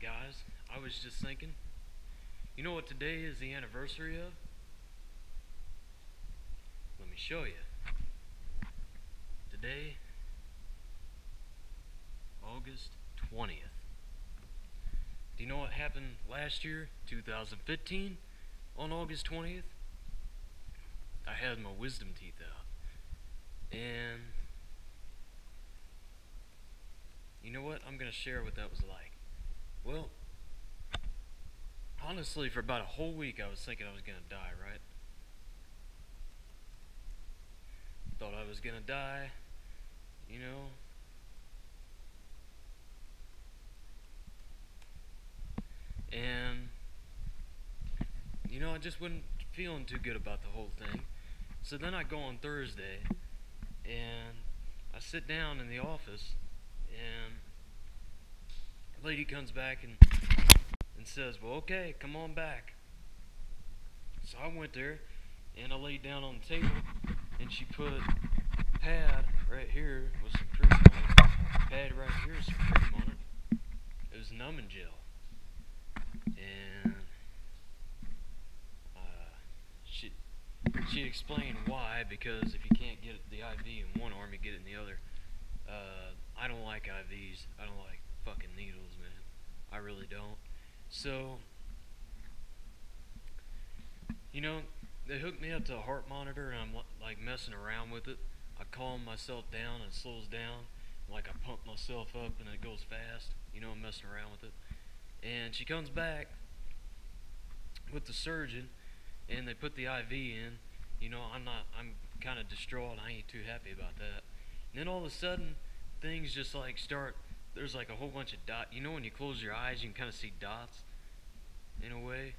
guys, I was just thinking, you know what today is the anniversary of? Let me show you. Today, August 20th. Do you know what happened last year, 2015, on August 20th? I had my wisdom teeth out. And you know what? I'm going to share what that was like. Well, honestly, for about a whole week I was thinking I was going to die, right? Thought I was going to die, you know. And, you know, I just wasn't feeling too good about the whole thing. So then I go on Thursday, and I sit down in the office, and a lady comes back and says, well, okay, come on back. So I went there, and I laid down on the table, and she put a pad right here with some cream on it, pad right here with some cream on it. It was numbing gel. And she explained why, because if you can't get the IV in one arm, you get it in the other. I don't like IVs. I don't like fucking needles, man. I really don't. So, you know, they hooked me up to a heart monitor, and I'm like messing around with it. I calm myself down, and it slows down. Like I pump myself up, and it goes fast. You know, I'm messing around with it. And she comes back with the surgeon, and they put the IV in. You know, I'm kind of distraught. I ain't too happy about that. And then all of a sudden, things just like start. There's like a whole bunch of dots. You know, when you close your eyes, you can kind of see dots in a way.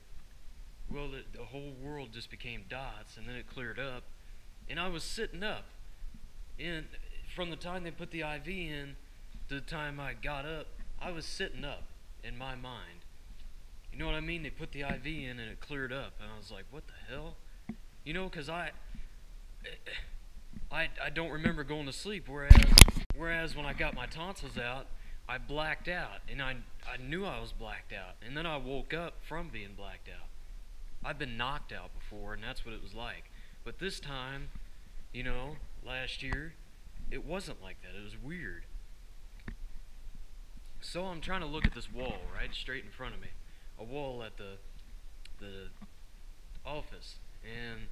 Well, the whole world just became dots, and then it cleared up. And I was sitting up. And from the time they put the IV in to the time I got up, I was sitting up in my mind. You know what I mean? They put the IV in and it cleared up, and I was like, what the hell? You know, because I don't remember going to sleep, whereas when I got my tonsils out, I blacked out, and I knew I was blacked out, and then I woke up from being blacked out. I've been knocked out before, and that's what it was like. But this time, you know, last year, it wasn't like that. It was weird. So I'm trying to look at this wall, right, straight in front of me. A wall at the office, and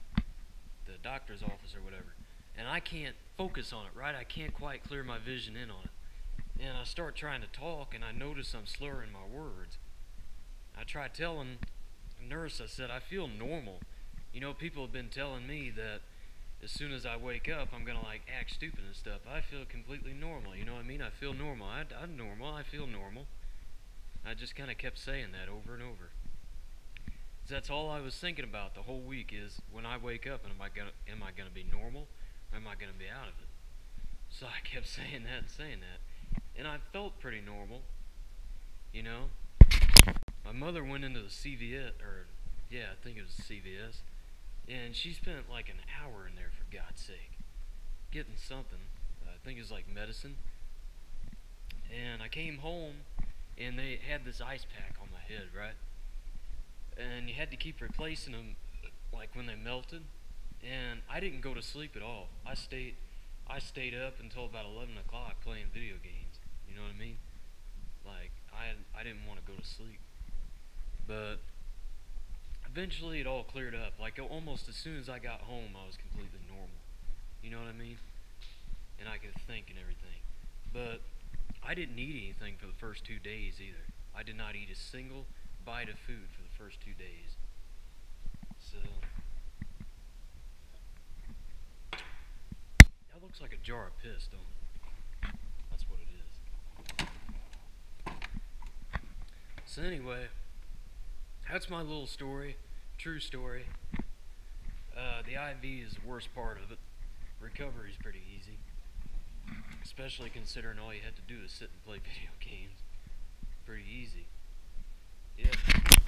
the doctor's office or whatever. And I can't focus on it, right? I can't quite clear my vision in on it. And I start trying to talk, and I notice I'm slurring my words. I tried telling the nurse, I said, I feel normal. You know, people have been telling me that as soon as I wake up, I'm going to, like, act stupid and stuff. I feel completely normal, you know what I mean? I feel normal. I'm normal. I feel normal. I just kind of kept saying that over and over. That's all I was thinking about the whole week is when I wake up, and am I gonna be normal, or am I gonna be out of it? So I kept saying that and saying that, and I felt pretty normal, you know. My mother went into the CVS, I think it was CVS, and she spent like an hour in there, for God's sake, getting something. I think it was like medicine. And I came home, and they had this ice pack on my head, right? And you had to keep replacing them, like when they melted. And I didn't go to sleep at all. I stayed up until about 11 o'clock playing video games. You know what I mean? Like I didn't want to go to sleep. But eventually it all cleared up. Like almost as soon as I got home, I was completely normal. You know what I mean? And I could think and everything. But I didn't eat anything for the first 2 days either. I did not eat a single bite of food for the first 2 days. So that looks like a jar of piss, don't it? That's what it is. So anyway, that's my little story. True story. The IV is the worst part of it. Recovery is pretty easy, especially considering all you had to do is sit and play video games. Pretty easy. Yeah.